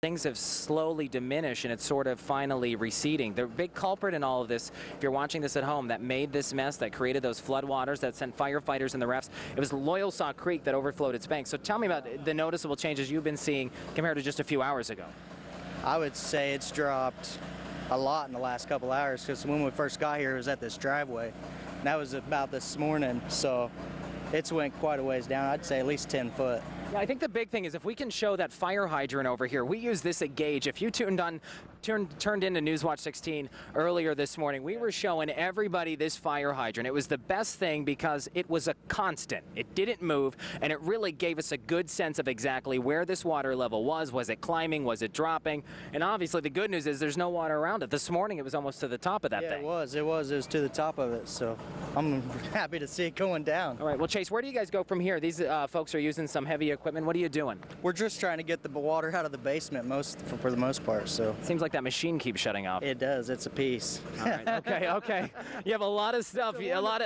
Things have slowly diminished, and it's sort of finally receding. The big culprit in all of this, if you're watching this at home, that made this mess, that created those floodwaters, that sent firefighters and the refs, it was Loyalsaw Creek that overflowed its banks. So tell me about the noticeable changes you've been seeing compared to just a few hours ago. I would say it's dropped a lot in the last couple hours, because when we first got here, it was at this driveway. And that was about this morning, so it's went quite a ways down. I'd say at least 10 foot. Yeah, I think the big thing is if we can show that fire hydrant over here. We use this at gauge. If you tuned into Newswatch 16 earlier this morning, we were showing everybody this fire hydrant. It was the best thing because it was a constant. It didn't move, and it really gave us a good sense of exactly where this water level was. Was it climbing? Was it dropping? And obviously the good news is there's no water around it. This morning it was almost to the top of that thing. It was to the top of it, so I'm happy to see it going down. All right, well, Chase, where do you guys go from here? These folks are using some heavy equipment. What are you doing? We're just trying to get the water out of the basement for the most part. So seems like that machine keeps shutting off. It does. It's a piece. All right. Okay. You have a lot of stuff, a lot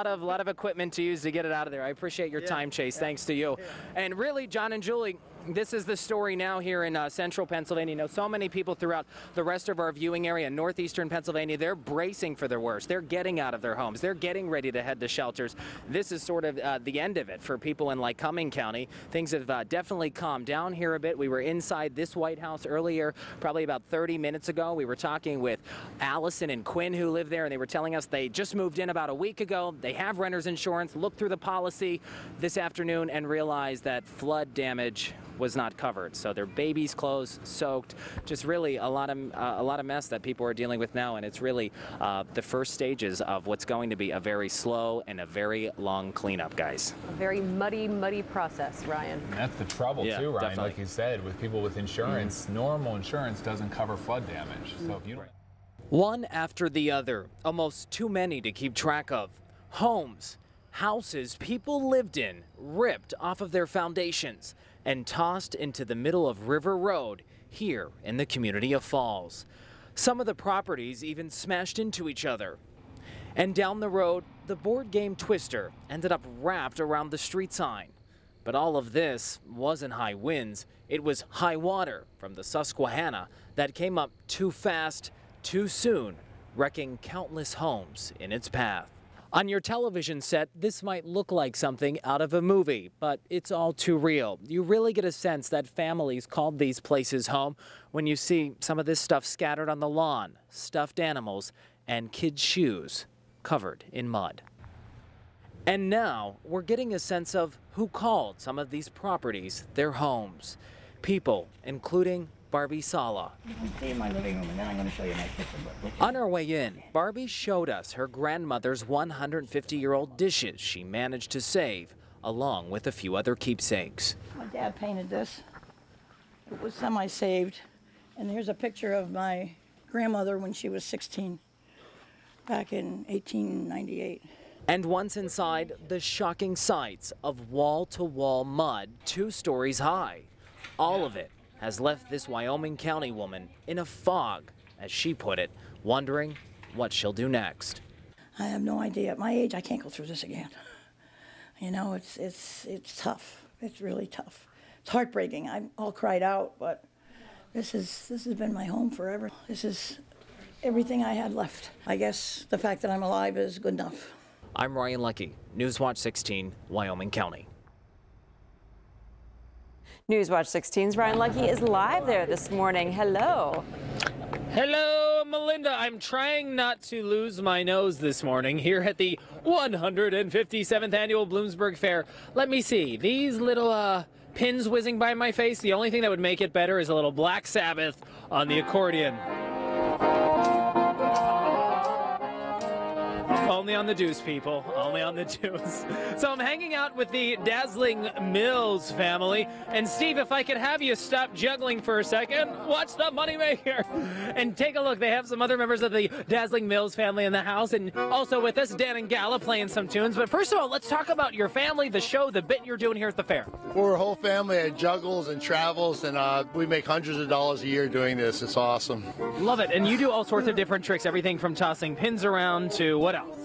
of equipment to use to get it out of there. I appreciate your time, Chase. Thanks to you. And really, John and Julie, this is the story now here in central Pennsylvania. You know, so many people throughout the rest of our viewing area, northeastern Pennsylvania, they're bracing for their worst. They're getting out of their homes. They're getting ready to head to shelters. This is sort of the end of it for people in Lycoming County. Things have definitely calmed down here a bit. We were inside this White House earlier, probably about 30 minutes ago. We were talking with Allison and Quinn, who live there, and they were telling us they just moved in about a week ago. They have renter's insurance, looked through the policy this afternoon, and realized that flood damage was not covered. So their baby's clothes soaked, just really a lot of mess that people are dealing with now, and it's really the first stages of what's going to be a very slow and a very long cleanup, guys. A very muddy process, Ryan. And that's the trouble too, Ryan. Definitely. Like you said, with people with insurance, normal insurance doesn't cover flood damage. So if you don't... One after the other, almost too many to keep track of. Homes, houses people lived in, ripped off of their foundations and tossed into the middle of River Road here in the community of Falls. Some of the properties even smashed into each other. And down the road, the board game Twister ended up wrapped around the street sign. But all of this wasn't high winds, it was high water from the Susquehanna that came up too fast, too soon, wrecking countless homes in its path. On your television set, this might look like something out of a movie, but it's all too real. You really get a sense that families called these places home when you see some of this stuff scattered on the lawn, stuffed animals, and kids' shoes covered in mud. And now we're getting a sense of who called some of these properties their homes. People, including Barbie Sala. You can see my living room, and then I'm going to show you my kitchen. On our way in, Barbie showed us her grandmother's 150-year-old dishes she managed to save, along with a few other keepsakes. My dad painted this. It was some I saved. And here's a picture of my grandmother when she was 16, back in 1898. And once inside, the shocking sights of wall-to-wall mud 2 stories high. All of it has left this Wyoming County woman in a fog, as she put it, wondering what she'll do next. I have no idea. At my age, I can't go through this again. You know, it's tough. It's really tough. It's heartbreaking. I'm all cried out, but this has been my home forever. This is everything I had left. I guess the fact that I'm alive is good enough. I'm Ryan Leckey, Newswatch 16, Wyoming County. Newswatch 16's Ryan Leckey is live there this morning. Hello. Hello, Melinda. I'm trying not to lose my nose this morning here at the 157th Annual Bloomsburg Fair. Let me see. These little pins whizzing by my face, the only thing that would make it better is a little Black Sabbath on the accordion. Only on the deuce, people. Only on the deuce. So I'm hanging out with the Dazzling Mills family. And Steve, if I could have you stop juggling for a second, watch the moneymaker, and take a look. They have some other members of the Dazzling Mills family in the house, and also with us, Dan and Gala playing some tunes. But first of all, let's talk about your family, the show, the bit you're doing here at the fair. We're a whole family that juggles and travels, and we make hundreds of dollars a year doing this. It's awesome. Love it. And you do all sorts of different tricks, everything from tossing pins around to what else?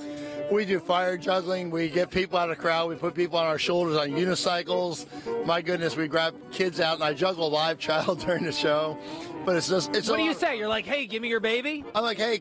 We do fire juggling. We get people out of the crowd. We put people on our shoulders on unicycles. My goodness, we grab kids out, and I juggle a live child during the show. But it's just, it's. What do you say? You're like, hey, give me your baby? I'm like, hey,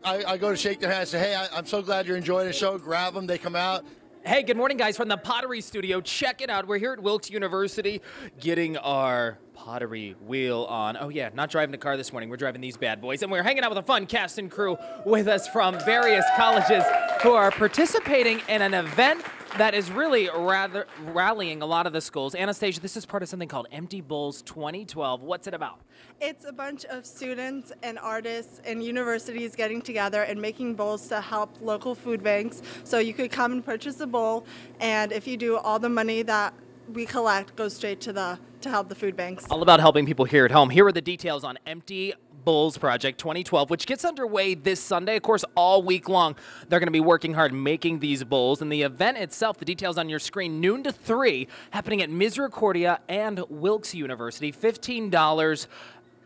I go to shake their hand. I say, hey, I'm so glad you're enjoying the show. Grab them. They come out. Hey, good morning, guys, from the Pottery Studio. Check it out. We're here at Wilkes University getting our pottery wheel on. Oh, yeah, not driving a car this morning. We're driving these bad boys. And we're hanging out with a fun cast and crew with us from various colleges who are participating in an event that is really rather rallying a lot of the schools. Anastasia, this is part of something called Empty Bowls 2012. What's it about? It's a bunch of students and artists and universities getting together and making bowls to help local food banks. So you could come and purchase a bowl, and if you do, all the money that we collect goes straight to help the food banks. All about helping people here at home. Here are the details on Empty Bowls Project 2012, which gets underway this Sunday. Of course, all week long, they're going to be working hard making these bowls. And the event itself, the details on your screen, noon to 3, happening at Misericordia and Wilkes University. $15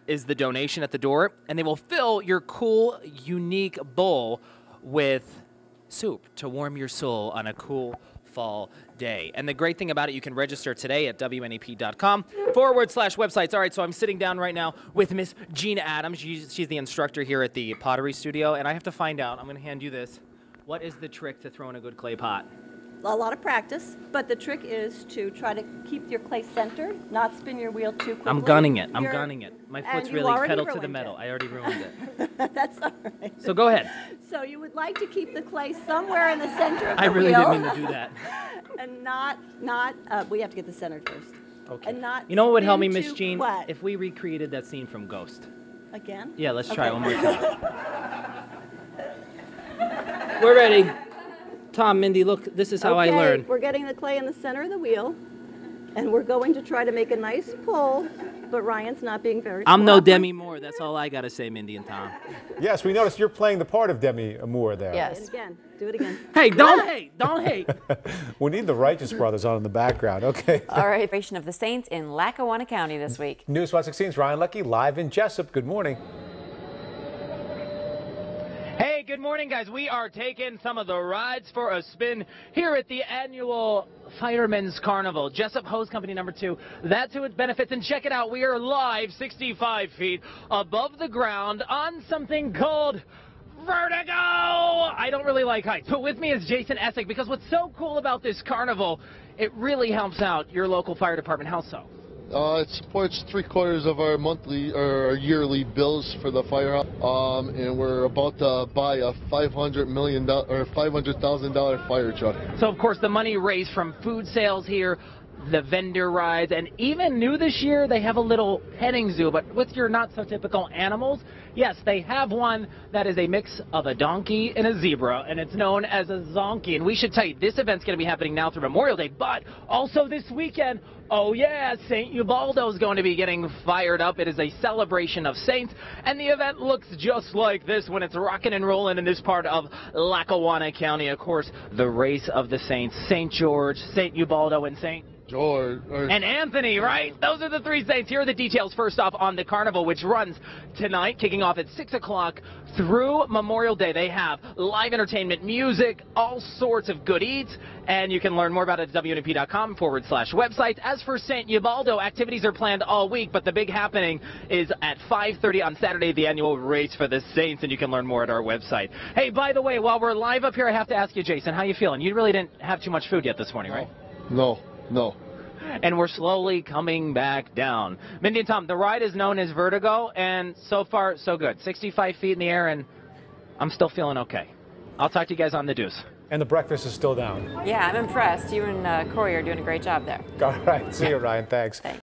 is the donation at the door, and they will fill your cool, unique bowl with soup to warm your soul on a cool fall day. And the great thing about it, you can register today at WNEP.com/websites. All right, so I'm sitting down right now with Miss Jean Adams. She's the instructor here at the Pottery Studio, and I have to find out, I'm going to hand you this, what is the trick to throwing a good clay pot? A lot of practice, but the trick is to try to keep your clay centered, not spin your wheel too quickly. I'm gunning it. I'm gunning it. My foot's you really already pedal to the ruined metal. it. I already ruined it. That's all right. So go ahead. So you would like to keep the clay somewhere in the center of the I really wheel. didn't mean to do that. And we have to get the center first. Okay. And not you know what would help me, spin Miss too Jean? flat. If we recreated that scene from Ghost. Again? Yeah, let's try Okay. one more time. We're ready. Tom, Mindy, look, this is how I learn. We're getting the clay in the center of the wheel, and we're going to try to make a nice pull, but Ryan's not being very I'm no cooperative. Demi Moore. That's all I got to say, Mindy and Tom. Yes, we noticed you're playing the part of Demi Moore there. And Yes. again, do it again. Hey, don't hate. Don't hate. We need the Righteous Brothers on in the background. Okay. All right. Celebration of the Saints in Lackawanna County this week. News 516's Ryan Leckey live in Jessup. Good morning. Hey, good morning, guys. We are taking some of the rides for a spin here at the annual Firemen's Carnival. Jessup Hose Company number 2. That's who it benefits. And check it out. We are live 65 feet above the ground on something called Vertigo. I don't really like heights, but with me is Jason Essick, because what's so cool about this carnival, it really helps out your local fire department. How so? It supports 3/4 of our monthly or yearly bills for the firehouse, and we're about to buy a $500,000 fire truck. So, of course, the money raised from food sales here, the vendor rides, and even new this year, they have a little petting zoo, but with your not-so-typical animals. Yes, they have one that is a mix of a donkey and a zebra, and it's known as a zonkey. And we should tell you, this event's going to be happening now through Memorial Day, but also this weekend, oh yeah, St. Ubaldo is going to be getting fired up. It is a celebration of saints, and the event looks just like this when it's rocking and rolling in this part of Lackawanna County. Of course, the race of the saints, St. George, St. Ubaldo, and St. And Anthony, right? Those are the 3 saints. Here are the details. First off, on the carnival, which runs tonight, kicking off at 6 o'clock through Memorial Day. They have live entertainment, music, all sorts of good eats, and you can learn more about it at WNEP.com/websites. As for St. Ubaldo, activities are planned all week, but the big happening is at 5:30 on Saturday, the annual race for the Saints, and you can learn more at our website. Hey, by the way, while we're live up here, I have to ask you, Jason, how you feeling? You really didn't have too much food yet this morning, right? No. And we're slowly coming back down. Mindy and Tom, the ride is known as Vertigo, and so far, so good. 65 feet in the air, and I'm still feeling okay. I'll talk to you guys on the deuce. And the breakfast is still down. Yeah, I'm impressed. You and Corey are doing a great job there. All right. See you, Ryan. Thanks. Thanks.